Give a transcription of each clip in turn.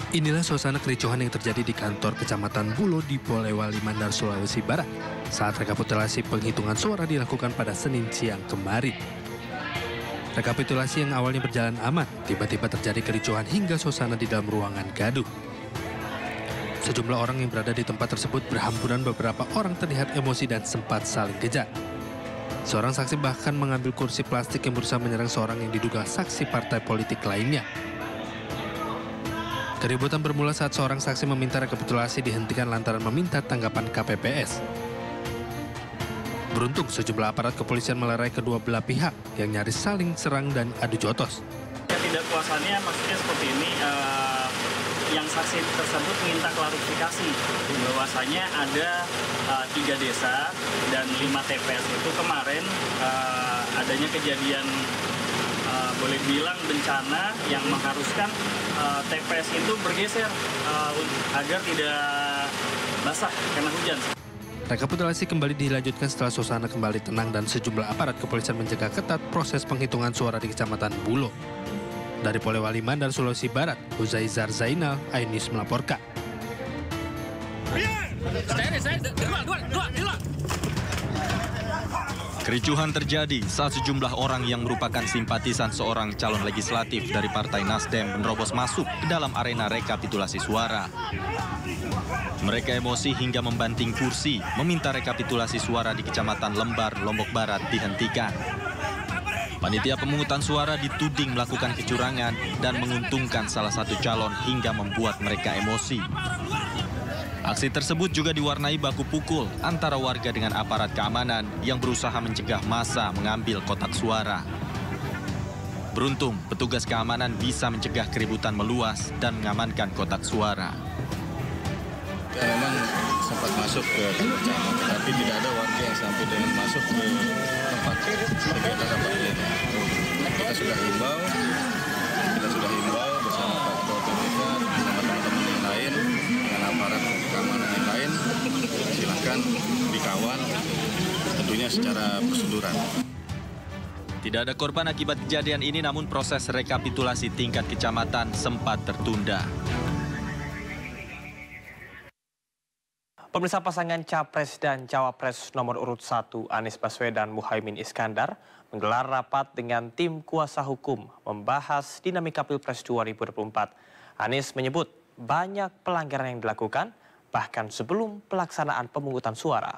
Inilah suasana kericuhan yang terjadi di kantor Kecamatan Bulo di Polewali Mandar, Sulawesi Barat saat rekapitulasi penghitungan suara dilakukan pada Senin siang kemarin. Rekapitulasi yang awalnya berjalan aman, tiba-tiba terjadi kericuhan hingga suasana di dalam ruangan gaduh. Sejumlah orang yang berada di tempat tersebut berhamburan, beberapa orang terlihat emosi dan sempat saling kejar. Seorang saksi bahkan mengambil kursi plastik yang berusaha menyerang seorang yang diduga saksi partai politik lainnya. Keributan bermula saat seorang saksi meminta rekapitulasi dihentikan lantaran meminta tanggapan KPPS. Beruntung sejumlah aparat kepolisian melerai kedua belah pihak yang nyaris saling serang dan adu jotos. Ketidakpuasannya maksudnya seperti ini, yang saksi tersebut minta klarifikasi bahwasanya ada 3 desa dan 5 TPS itu kemarin adanya kejadian boleh bilang bencana yang mengharuskan TPS itu bergeser agar tidak basah karena hujan. Rekapitulasi kembali dilanjutkan setelah suasana kembali tenang dan sejumlah aparat kepolisian menjaga ketat proses penghitungan suara di Kecamatan Bulo. Dari Polewali Mandar, Sulawesi Barat, Huzaizar Zainal, iNews melaporkan. Kericuhan terjadi saat sejumlah orang yang merupakan simpatisan seorang calon legislatif dari Partai Nasdem menerobos masuk ke dalam arena rekapitulasi suara. Mereka emosi hingga membanting kursi, meminta rekapitulasi suara di Kecamatan Lembar, Lombok Barat dihentikan. Panitia pemungutan suara dituding melakukan kecurangan dan menguntungkan salah satu calon hingga membuat mereka emosi. Aksi tersebut juga diwarnai baku pukul antara warga dengan aparat keamanan yang berusaha mencegah massa mengambil kotak suara. Beruntung, petugas keamanan bisa mencegah keributan meluas dan mengamankan kotak suara. Memang sempat masuk ke tempat, tapi tidak ada warga yang sampai dengan masuk ke tempat kegiatan rapat pleno. Kita sudah himbau bersama Pak Ketua PPK, bersama teman-teman yang lain, dengan aparat keamanan yang lain, silakan dikawal, tentunya secara prosedural. Tidak ada korban akibat kejadian ini, namun proses rekapitulasi tingkat kecamatan sempat tertunda. Pemirsa, pasangan Capres dan Cawapres nomor urut 1 Anies Baswedan Muhaimin Iskandar menggelar rapat dengan tim kuasa hukum membahas dinamika Pilpres 2024. Anies menyebut banyak pelanggaran yang dilakukan bahkan sebelum pelaksanaan pemungutan suara.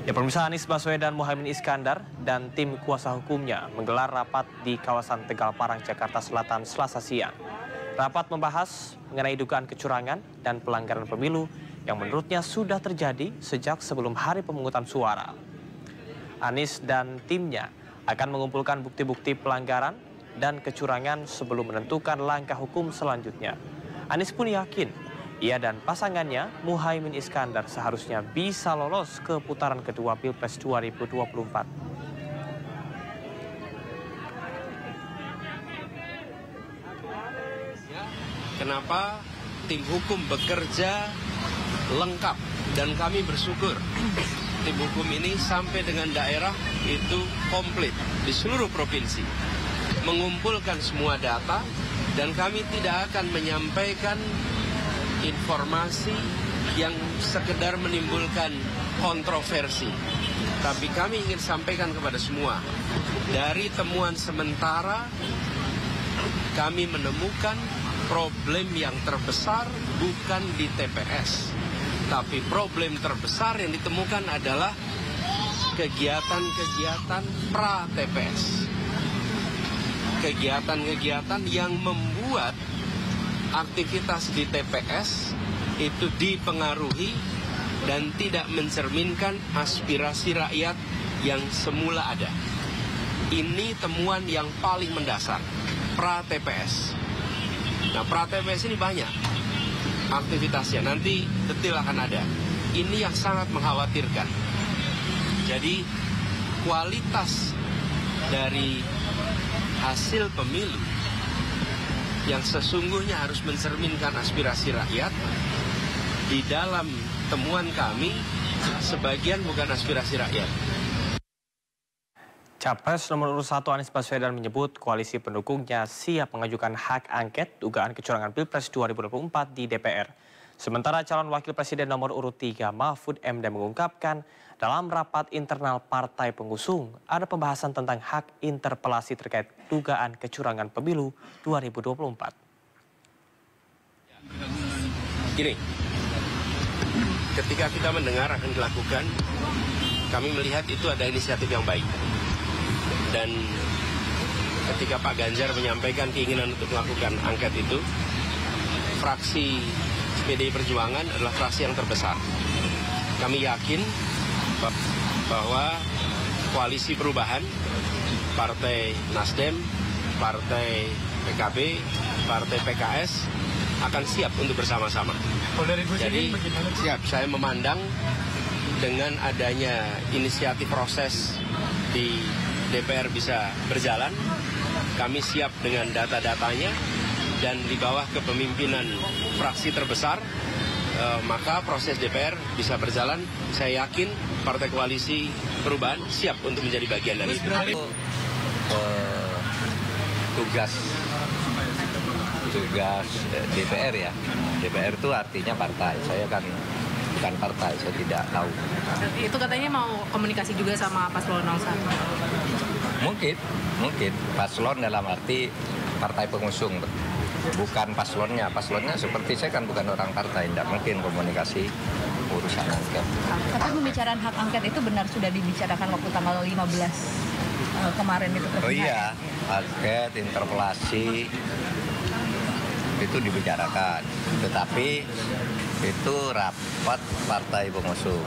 Ya, pemirsa, Anies Baswedan Muhaimin Iskandar dan tim kuasa hukumnya menggelar rapat di kawasan Tegal Parang, Jakarta Selatan, Selasa siang. Rapat membahas mengenai dugaan kecurangan dan pelanggaran pemilu yang menurutnya sudah terjadi sejak sebelum hari pemungutan suara. Anies dan timnya akan mengumpulkan bukti-bukti pelanggaran dan kecurangan sebelum menentukan langkah hukum selanjutnya. Anies pun yakin ia dan pasangannya Muhaimin Iskandar seharusnya bisa lolos ke putaran kedua Pilpres 2024. Kenapa tim hukum bekerja lengkap dan kami bersyukur tim hukum ini sampai dengan daerah itu komplit di seluruh provinsi, mengumpulkan semua data, dan kami tidak akan menyampaikan informasi yang sekedar menimbulkan kontroversi. Tapi kami ingin sampaikan kepada semua, dari temuan sementara kami menemukan problem yang terbesar bukan di TPS. Tapi problem terbesar yang ditemukan adalah kegiatan-kegiatan pra-TPS. Kegiatan-kegiatan yang membuat aktivitas di TPS itu dipengaruhi dan tidak mencerminkan aspirasi rakyat yang semula ada. Ini temuan yang paling mendasar, pra-TPS. Nah, pra-TPS ini banyak aktivitasnya, nanti detail akan ada. Ini yang sangat mengkhawatirkan. Jadi, kualitas dari hasil pemilu yang sesungguhnya harus mencerminkan aspirasi rakyat, di dalam temuan kami sebagian bukan aspirasi rakyat. Capres nomor urut 1 Anies Baswedan menyebut koalisi pendukungnya siap mengajukan hak angket dugaan kecurangan Pilpres 2024 di DPR. Sementara calon wakil presiden nomor urut 3 Mahfud MD mengungkapkan dalam rapat internal partai pengusung ada pembahasan tentang hak interpelasi terkait dugaan kecurangan pemilu 2024. Gini, ketika kita mendengar akan dilakukan, kami melihat itu ada inisiatif yang baik. Dan ketika Pak Ganjar menyampaikan keinginan untuk melakukan angket itu, fraksi PDI Perjuangan adalah fraksi yang terbesar. Kami yakin bahwa koalisi perubahan, Partai Nasdem, Partai PKB, Partai PKS akan siap untuk bersama-sama. Jadi siap, saya memandang dengan adanya inisiatif proses di DPR bisa berjalan, kami siap dengan data-datanya, dan di bawah kepemimpinan fraksi terbesar, maka proses DPR bisa berjalan. Saya yakin Partai Koalisi Perubahan siap untuk menjadi bagian dari itu. Tugas DPR ya. DPR itu artinya partai. Saya kan bukan partai, saya tidak tahu. Itu katanya mau komunikasi juga sama Paslon 01. Mungkin paslon dalam arti partai pengusung, bukan paslonnya. Paslonnya seperti saya kan bukan orang partai, tidak mungkin komunikasi urusan angket. Tapi pembicaraan hak angket itu benar sudah dibicarakan waktu tanggal 15 kemarin itu. Oh iya, angket, interpelasi itu dibicarakan, tetapi itu rapat partai pengusung.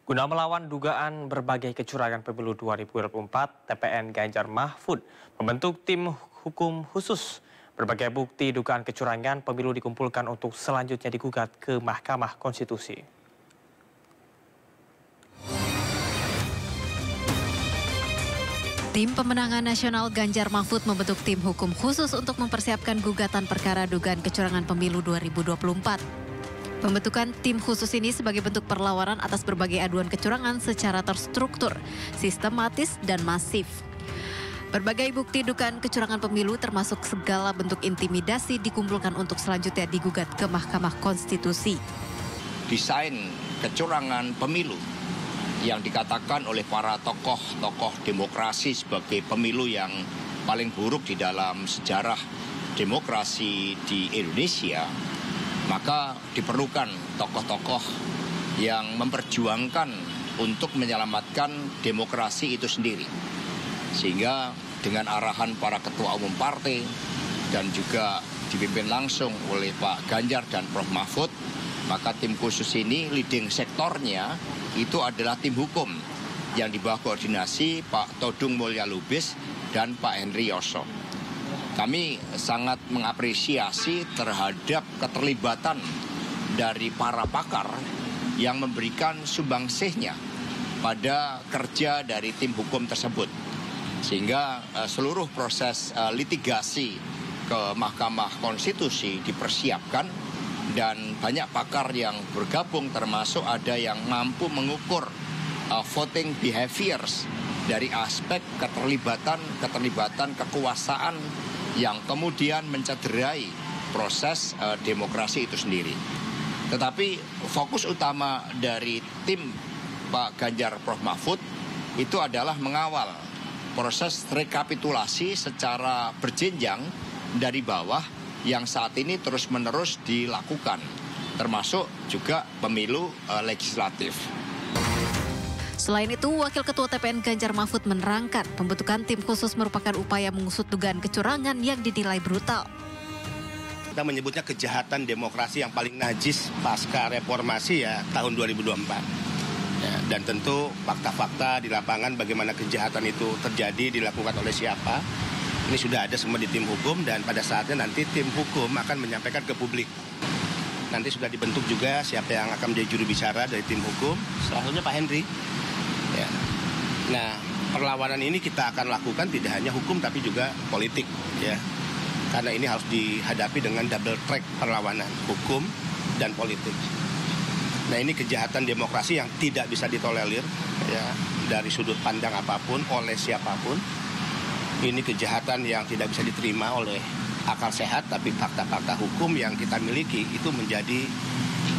Guna melawan dugaan berbagai kecurangan pemilu 2024, TPN Ganjar Mahfud membentuk tim hukum khusus. Berbagai bukti dugaan kecurangan pemilu dikumpulkan untuk selanjutnya digugat ke Mahkamah Konstitusi. Tim Pemenangan Nasional Ganjar Mahfud membentuk tim hukum khusus untuk mempersiapkan gugatan perkara dugaan kecurangan pemilu 2024. Pembentukan tim khusus ini sebagai bentuk perlawanan atas berbagai aduan kecurangan secara terstruktur, sistematis, dan masif. Berbagai bukti dugaan kecurangan pemilu termasuk segala bentuk intimidasi dikumpulkan untuk selanjutnya digugat ke Mahkamah Konstitusi. Desain kecurangan pemilu yang dikatakan oleh para tokoh demokrasi sebagai pemilu yang paling buruk di dalam sejarah demokrasi di Indonesia, maka diperlukan tokoh-tokoh yang memperjuangkan untuk menyelamatkan demokrasi itu sendiri. Sehingga dengan arahan para ketua umum partai dan juga dipimpin langsung oleh Pak Ganjar dan Prof. Mahfud, maka tim khusus ini leading sektornya itu adalah tim hukum yang di bawah koordinasi Pak Todung Mulya Lubis dan Pak Henry Yoso. Kami sangat mengapresiasi terhadap keterlibatan dari para pakar yang memberikan sumbangsihnya pada kerja dari tim hukum tersebut. Sehingga seluruh proses litigasi ke Mahkamah Konstitusi dipersiapkan dan banyak pakar yang bergabung, termasuk ada yang mampu mengukur voting behaviors dari aspek keterlibatan kekuasaan yang kemudian mencederai proses demokrasi itu sendiri. Tetapi fokus utama dari tim Pak Ganjar Prof. Mahfud itu adalah mengawal proses rekapitulasi secara berjenjang dari bawah yang saat ini terus-menerus dilakukan, termasuk juga pemilu legislatif. Selain itu, Wakil Ketua TPN Ganjar Mahfud menerangkan pembentukan tim khusus merupakan upaya mengusut dugaan kecurangan yang dinilai brutal. Kita menyebutnya kejahatan demokrasi yang paling najis pasca reformasi ya tahun 2024. Ya, dan tentu fakta-fakta di lapangan bagaimana kejahatan itu terjadi, dilakukan oleh siapa, ini sudah ada semua di tim hukum dan pada saatnya nanti tim hukum akan menyampaikan ke publik. Nanti sudah dibentuk juga siapa yang akan menjadi juru bicara dari tim hukum, salah satunya Pak Henry. Ya. Nah, perlawanan ini kita akan lakukan tidak hanya hukum tapi juga politik, ya. Karena ini harus dihadapi dengan double track perlawanan, hukum dan politik. Nah, ini kejahatan demokrasi yang tidak bisa ditolerir ya, dari sudut pandang apapun oleh siapapun. Ini kejahatan yang tidak bisa diterima oleh akal sehat, tapi fakta-fakta hukum yang kita miliki itu menjadi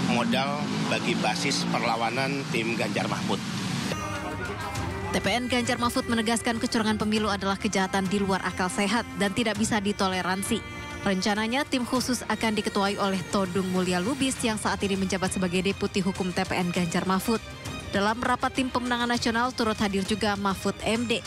modal bagi basis perlawanan tim Ganjar Mahfud. TPN Ganjar Mahfud menegaskan kecurangan pemilu adalah kejahatan di luar akal sehat dan tidak bisa ditoleransi. Rencananya tim khusus akan diketuai oleh Todung Mulya Lubis yang saat ini menjabat sebagai Deputi Hukum TPN Ganjar Mahfud. Dalam rapat tim pemenangan nasional turut hadir juga Mahfud MD.